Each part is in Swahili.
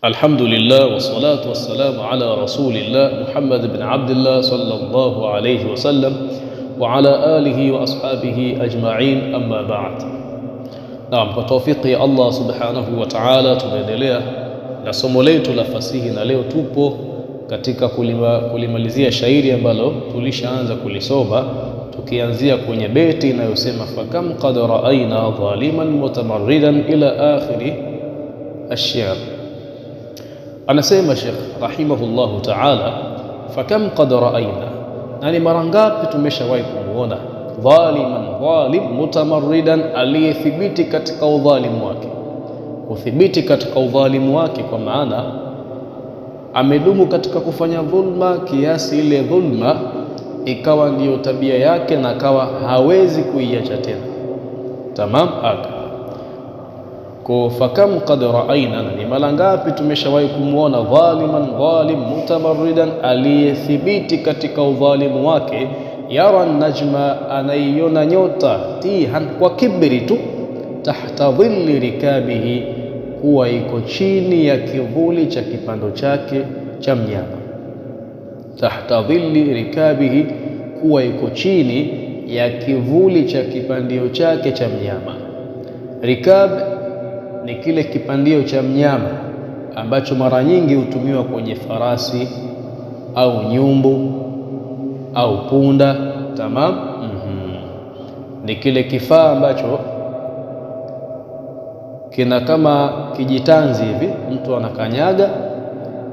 الحمد لله والصلاة والسلام على رسول الله محمد بن عبد الله صلى الله عليه وسلم وعلى آله وأصحابه أجمعين أما بعد. Naam, kwa tawfiki ya Allah subhanahu wa ta'ala tunaendelea na somo letu la fasihi, na leo tupo katika kulimalizia shairi ambalo tulishaanza kulisoma tukianzia kwenye beti inayosema fakam qad ra'ayna zaliman mutamarridan ila akhiri ash-shi'r. Anasema Sheikh rahimahullahu ta'ala, fakam qad ra'ayna, na ni mara ngapi tumeshawahi kumuona zalim mutamarridan, aliyethibiti katika udhalimu wake. Kuthibiti katika udhalimu wake kwa maana amedumu katika kufanya dhulma kiasi ile dhulma ikawa ndiyo tabia yake na akawa hawezi kuiacha tena. Tamam, haka kwa fakam qad ra'ayna, ni mara ngapi tumeshawahi kumuona zalim mutamarridan, aliyethibiti katika udhalimu wake. Yara najma, anaiona nyota, tihan, kwa kibri tu, tahta dhilli rikabihi, kuwa iko chini ya kivuli cha kipando chake cha mnyama. Tahta dhilli rikabihi, kuwa iko chini ya kivuli cha kipandio chake cha mnyama. Rikab ni kile kipandio cha mnyama ambacho mara nyingi hutumiwa kwenye farasi au nyumbu au punda. Tamam. Ni kile kifaa ambacho kina kama kijitanzi hivi, mtu anakanyaga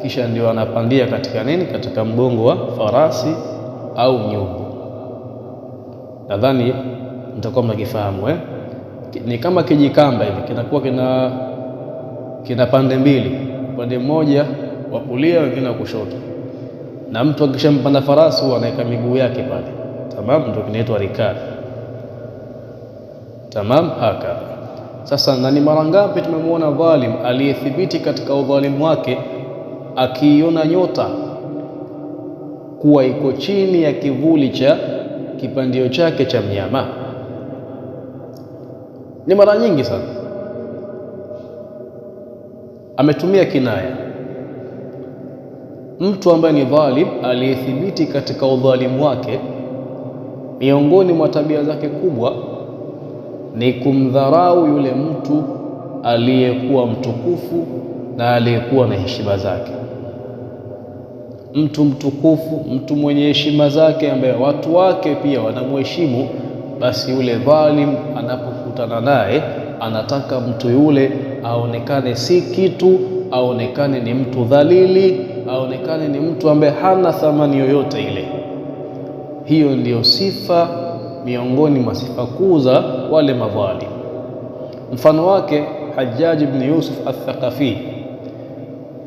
kisha ndio anapandia katika nini, katika mgongo wa farasi au nyumbu. Nadhani mtakuwa mnakifahamu Ni kama kijikamba hivi, kinakuwa kina pande mbili, upande mmoja wa kulia wengine wa kushoto, na mtu akishampanda farasi huwa anaweka miguu yake pale. Tamam, ndio kinaitwa rikab. Tamam, haka. Sasa na ni mara ngapi tumemwona dhalim aliyethibiti katika udhalimu wake akiiona nyota kuwa iko chini ya kivuli cha kipandio chake cha mnyama. Ni mara nyingi sana. Ametumia kinaya. Mtu ambaye ni dhalim aliyethibiti katika udhalimu wake, miongoni mwa tabia zake kubwa ni kumdharau yule mtu aliyekuwa mtukufu na aliyekuwa na heshima zake. Mtu mtukufu, mtu mwenye heshima zake, ambaye watu wake pia wanamheshimu, basi yule dhalim anapokutana naye anataka mtu yule aonekane si kitu, aonekane ni mtu dhalili, aonekane ni mtu ambaye hana thamani yoyote ile. Hiyo ndiyo sifa miongoni mwa sifa kuu za wale madhalim. Mfano wake Hajjaj ibn Yusuf al-Thaqafi.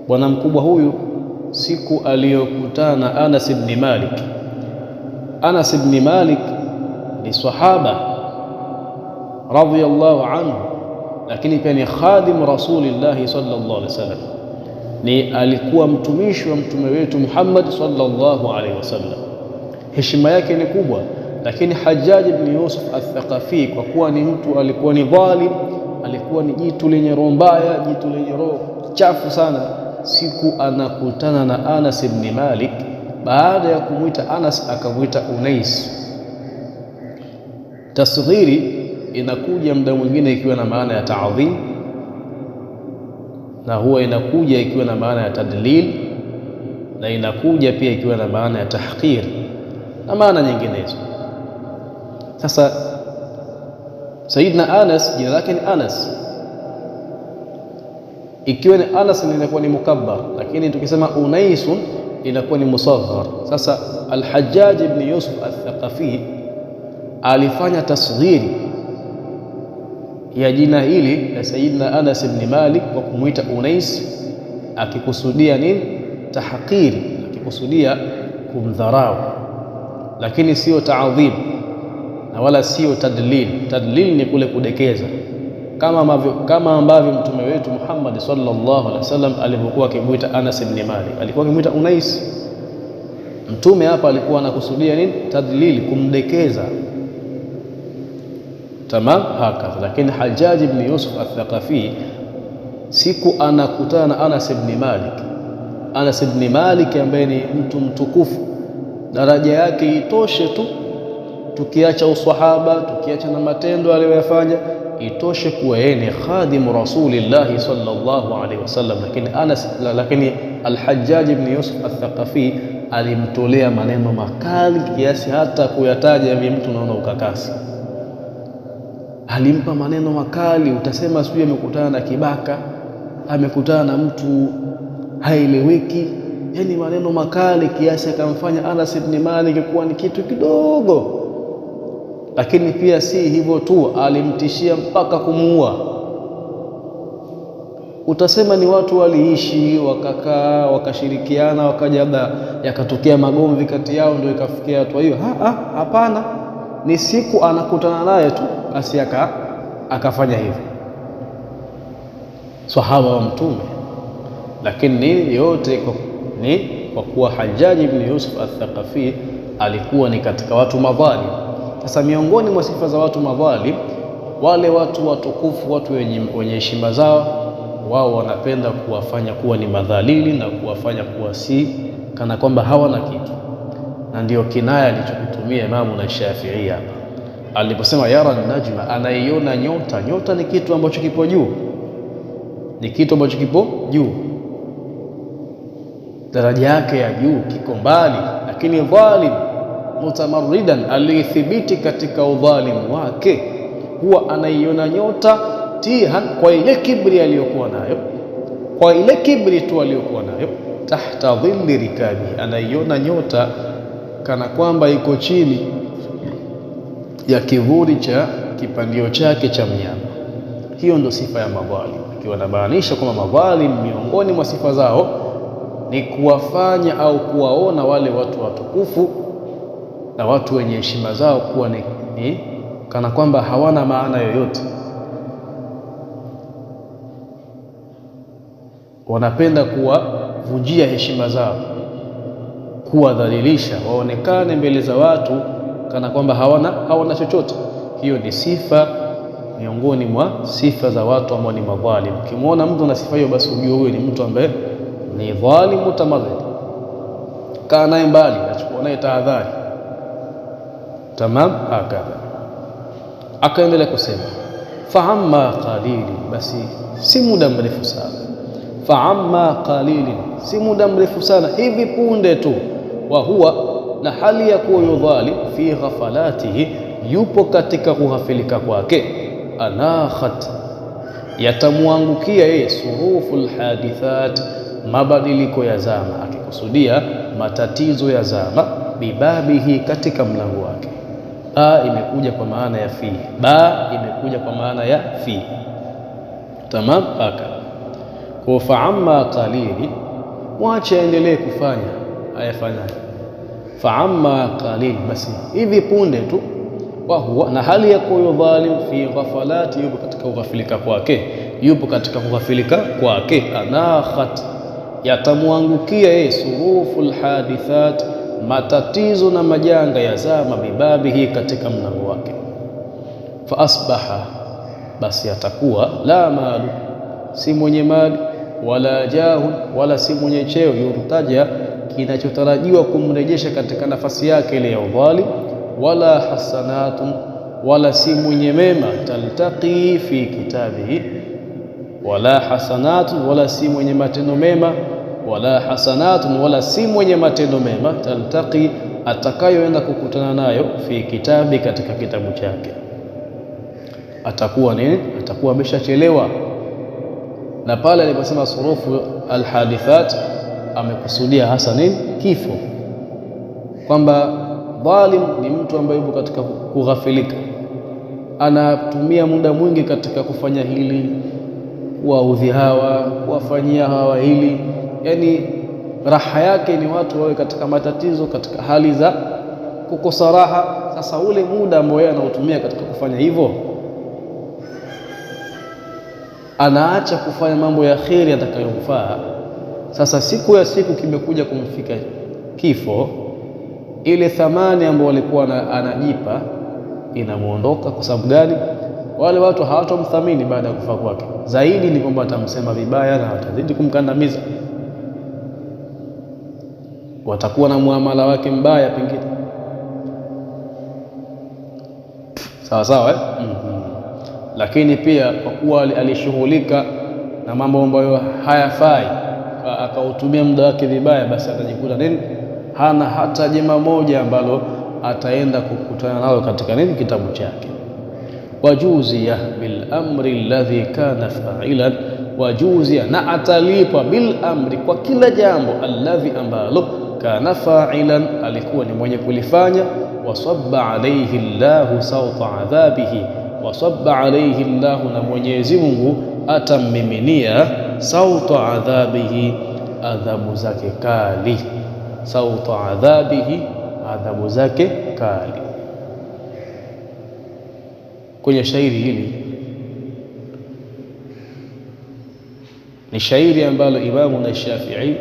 Bwana mkubwa huyu siku aliyokutana na Anas ibn Malik. Anas ibn Malik ni sahaba radhiyallahu anhu, lakini pia ni khadim Rasulillah sallallahu alaihi wasallam, ni alikuwa mtumishi wa mtume wetu Muhammad sallallahu alaihi wasallam. Heshima yake ni kubwa, lakini Hajjaj ibn Yusuf al-Thaqafi kwa kuwa ni mtu alikuwa ni dhalim, alikuwa ni jitu lenye roho mbaya, jitu lenye roho chafu sana. Siku anakutana na Anas ibn Malik, baada ya kumwita Anas akamwita Unais. Tasghiri inakuja muda mwingine ikiwa na maana ya ta'dhim, na huwa inakuja ikiwa na maana ya tadlil, na inakuja pia ikiwa na maana ya tahqir na maana nyinginezo. Sasa Sayyidina Anas jina lake ni Anas. Ikiwa ni Anas inakuwa ni mukabbar, lakini tukisema Unaisun inakuwa ni musaghar. Sasa Al-Hajjaj ibn Yusuf al-Thaqafi alifanya tasghiri ya jina hili la Sayyidina Anas ibn Malik kwa kumwita Unais, akikusudia nini? Tahqiri, akikusudia kumdharau, lakini sio ta'dhim na wala sio tadlil. Tadlil ni kule kudekeza, kama ambavyo mtume wetu Muhammad sallallahu alaihi wasallam alipokuwa akimwita Anas ibn Malik, alikuwa akimwita Unais. Mtume hapa alikuwa anakusudia nini? Tadlil, kumdekeza. Tamam, haka. Lakini Hajjaj ibn Yusuf al-Thaqafi siku anakutana na Anas ibn Malik. Anas ibn Malik ambaye ni mtu mtukufu, daraja yake itoshe tu, tukiacha uswahaba, tukiacha na matendo aliyoyafanya, itoshe kuwa yeye ni khadimu Rasulillah sallallahu alaihi wasallam. Lakini Al-Hajjaj ibn Yusuf al-Thaqafi alimtolea maneno makali kiasi hata kuyataja hivi mtu unaona ukakasi. Alimpa maneno makali, utasema sijui amekutana na kibaka, amekutana na mtu haeleweki, yani maneno makali kiasi akamfanya Anas ibn Malik kuwa ni kitu kidogo. Lakini pia si hivyo tu, alimtishia mpaka kumuua. Utasema ni watu waliishi wakakaa wakashirikiana, wakaja yakatokea magomvi kati yao ndio ikafikia hatua hiyo. Hapana, ni siku anakutana naye tu basi akafanya hivyo, sahaba wa Mtume. Lakini nini yote ni kwa kuwa Hajjaj ibn Yusuf al-Thaqafi alikuwa ni katika watu madhalim. Sasa miongoni mwa sifa za watu madhalim, wale watu watukufu, watu wenye heshima zao, wao wanapenda kuwafanya kuwa ni madhalili na kuwafanya kuwa si kana kwamba hawana kitu. Na ndio kinaya alichokitumia Imamu na Shafi'i hapa aliposema yara najma, anaiona nyota. Nyota ni kitu ambacho kipo juu, ni kitu ambacho kipo juu, daraja yake ya juu, kiko mbali. Lakini dhalim mutamarridan, alithibiti katika udhalimu wake, huwa anaiona nyota tihan, kwa ile kibri aliyokuwa nayo, kwa ile kibri tu aliyokuwa nayo, tahta dhilli rikabi, anaiona nyota kana kwamba iko chini ya kivuli cha kipandio chake cha mnyama. Hiyo ndo sifa ya madhalim, ikiwa anamaanisha kwamba madhalim miongoni mwa sifa zao ni kuwafanya au kuwaona wale watu watukufu na watu wenye heshima zao kuwa ni kana kwamba hawana maana yoyote. Wanapenda kuwavunjia heshima zao, kuwadhalilisha, waonekane mbele za watu kana kwamba hawana chochote. Hiyo ni sifa miongoni mwa sifa za watu ambao ni madhalim. Ukimwona mtu na sifa hiyo, basi ujue huyo ni mtu ambaye ni dhalim mutamarrid. Kaa naye mbali, achukua naye tahadhari. Tamam. Akaendelea kusema faamma qalili, basi si muda mrefu sana. Faamma qalili, si muda mrefu sana, hivi punde tu. Wa huwa, na hali ya kuwa yudhalim fi ghafalatihi, yupo katika kughafilika kwake. Anakhat, yatamwangukia yeye suruful hadithat, mabadiliko ya zama, akikusudia matatizo ya zama. Bibabihi, katika mlango wake. Ba imekuja kwa maana ya fi, ba imekuja kwa maana ya fi. Tamam. Kwa faamma qalili, mwache aendelee kufanya ayafanyaje. Faamma qalili, basi hivi punde tu. Wa huwa, na hali ya kuwa dhalim fi ghafalati, yupo katika kughafilika kwake, yupo katika kughafilika kwake. Anakhat, yatamwangukia yeye suruful hadithat, matatizo na majanga ya zama. Bibabihi, katika mlango wake. Fa asbaha, basi atakuwa la malu, si mwenye mali, wala jahun, wala si mwenye cheo, yurtaja, kinachotarajiwa kumrejesha katika nafasi yake ile ya udhalim, wala hasanatun, wala si mwenye mema, taltaqi fi kitabihi, wala hasanatun, wala si mwenye matendo mema, wala hasanatun, wala si mwenye matendo mema, taltaqi, atakayoenda kukutana nayo, fi kitabi, katika kitabu chake. Atakuwa nini? Atakuwa ameshachelewa. Na pale aliposema surufu alhadithat, amekusudia hasa nini? Kifo, kwamba dhalim ni mtu ambaye yupo katika kughafilika, anatumia muda mwingi katika kufanya hili, kuwaudhi hawa, kuwafanyia hawa hili, yani raha yake ni watu wawe katika matatizo, katika hali za kukosa raha. Sasa ule muda ambao yeye anautumia katika kufanya hivyo, anaacha kufanya mambo ya kheri atakayomfaa. Sasa siku ya siku kimekuja kumfika kifo, ile thamani ambayo alikuwa anajipa inamuondoka. Kwa sababu gani? Wale watu hawatomthamini baada ya kufa kwake. zaidi ni kwamba watamsema vibaya na watazidi kumkandamiza, watakuwa na muamala wake mbaya pengine. Sawa sawa Lakini pia kwa kuwa alishughulika na mambo ambayo hayafai, akautumia muda wake vibaya, basi atajikuta nini, hana hata jema moja ambalo ataenda kukutana nalo katika nini, kitabu chake. Wajuziya bil amri alladhi kana fa'ilan, wajuziya, na atalipwa bil amri, kwa kila jambo, alladhi ambalo kana fa'ilan, alikuwa ni mwenye kulifanya. Wasabba alayhi Allahu sawta adhabihi, wasabba alayhi Allahu, na Mwenyezi Mungu atammiminia sawta adhabihi, adhabu zake kali. Sawta adhabihi, adhabu zake kali. Kwenye shairi hili ni shairi ambalo Imamu Shafi'i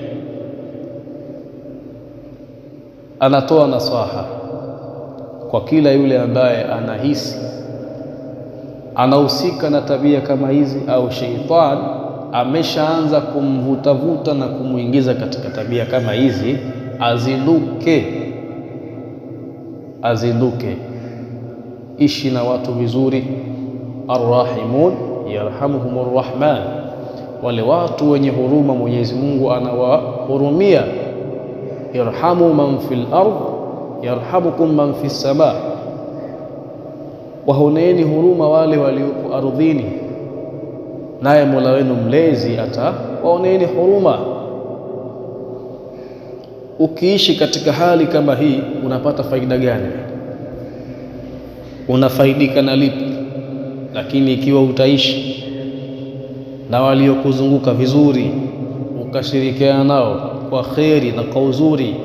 anatoa nasaha kwa kila yule ambaye anahisi anahusika na tabia kama hizi, au sheitan ameshaanza kumvutavuta na kumuingiza katika tabia kama hizi. Azinduke, ishi na watu vizuri. Arrahimun yarhamuhumur rahman, wale watu wenye huruma Mwenyezi Mungu anawahurumia. Irhamu man fil ardh yarhamukum man fis sama, wahoneeni huruma wale waliopo ardhini, naye Mola wenu mlezi atawaoneeni huruma. Ukiishi katika hali kama hii unapata faida gani? Unafaidika na lipi? Lakini ikiwa utaishi na waliokuzunguka vizuri, ukashirikiana nao kwa kheri na kwa uzuri,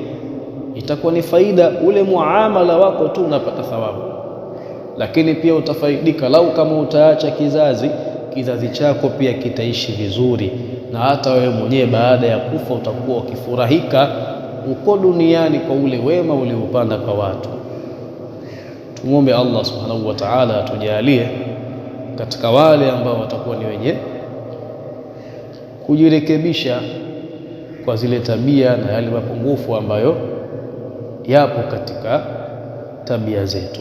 itakuwa ni faida. Ule muamala wako tu unapata thawabu, lakini pia utafaidika lau kama utaacha kizazi chako pia kitaishi vizuri, na hata wewe mwenyewe baada ya kufa utakuwa ukifurahika uko duniani kwa ule wema uliopanda kwa watu. Tumuombe Allah subhanahu wa ta'ala atujalie katika wale ambao watakuwa ni wenye kujirekebisha kwa zile tabia na yale mapungufu ambayo yapo katika tabia zetu.